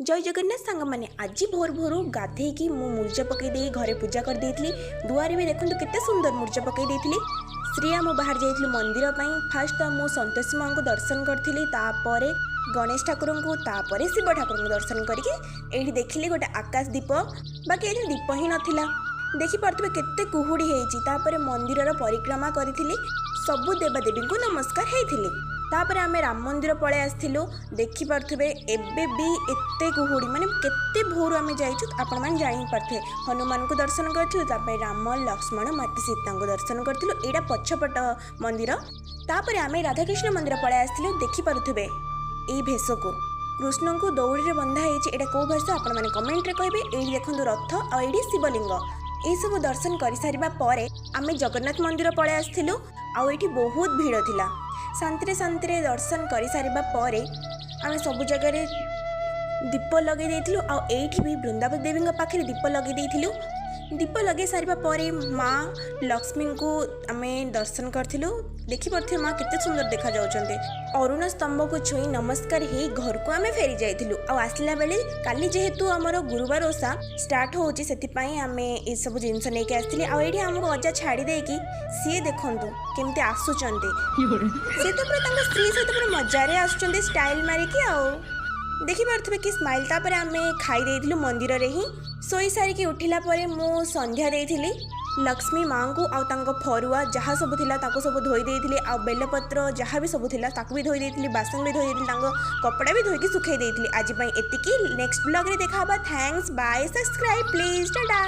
जय जगन्नाथ सांग मैंने आज भोर भोर गाधे की मुर्जा पकई घरे पूजा कर देती। दुआरे भी देखो केते सुंदर मुर्जा पकई देती। श्रिया मु बाहर जाइली मंदिर फास्ट मु संतोषी माँ को दर्शन करी, तापर गणेश ठाकुर को, तापर शिव ठाकुर को दर्शन करके देखिली गोटे आकाश दीप, बाकी ये दीप ही नाला। देखिपे केते कुहुड़ी होती। मंदिर परिक्रमा करी सबु देवादेवी को नमस्कार होती। तापर आमे राम मंदिर पळे आसथिलु। देखिपे एबे भी एते कुहुड़ी माने केते भोर आमे जाइछु, आपण मान जानि पारथे। हनुमान को दर्शन करथिलु, तापर राम लक्ष्मण माता सीता को दर्शन करथिलु। एडा पछपट मंदिर। तापर आमे राधाकृष्ण मंदिर पळे आसथिलु। देखिपे एई भेष को कृष्ण को दौड़ी रे बंधा होइछि। एडा को भेष आपण माने कमेंट रे कहबे। एई देखंतु रथ आ एडी शिवलिंग। एई सब दर्शन करि सारिबा परे आमे जगन्नाथ मंदिर पळे आसथिलु। आ एठी बहुत भीड़ थिला। शांति शांति दर्शन कर सारिबा परे आमे सब जगह दीप लगे देथिलु। आ एठी भी वृंदावन देवी पाखे दीप लगे देथिलु। दीप लगे सारिबा परे माँ लक्ष्मी को आमे दर्शन करथिलु। देखि परथे माँ केते सुंदर देखा जाउचंते। अरुण स्तंभ को छुई नमस्कार ही घर को आमे फेरी जाइथिलु। आ आसला बेले काली जेहेतु हमर गुरुवार ओसा स्टार्ट होउची, सेति पई आमे ए सब जिंस नै के आस्थिलि। आ एठी हमको अजा छाड़ी दे कि सी देखंतु केमते आसुचंते। से तो पूरा तांको स्त्री से तो पूरा मजा रे आसुचंते स्टाइल मारी कि। आ देखि परथे कि स्माइल। तापर आमे खाई देथिलु मंदिर रे ही। सोई सारी की उठिला परे मु संध्या देथिलि लक्ष्मी माँ को। आ तांको फरुआ जहाँ सब थिला ताको सब धोई देथिलि। आ बेलपत्र जहाँ भी सब थिला ताको भी धोई देथिलि। बासन भी धोई देथिलि। तांको कपड़ा भी धोई के सुखाई देथिलि। आज पई एतिकी। नेक्स्ट ब्लॉग रे देखा हबा। Thanks, bye, subscribe please, Tata.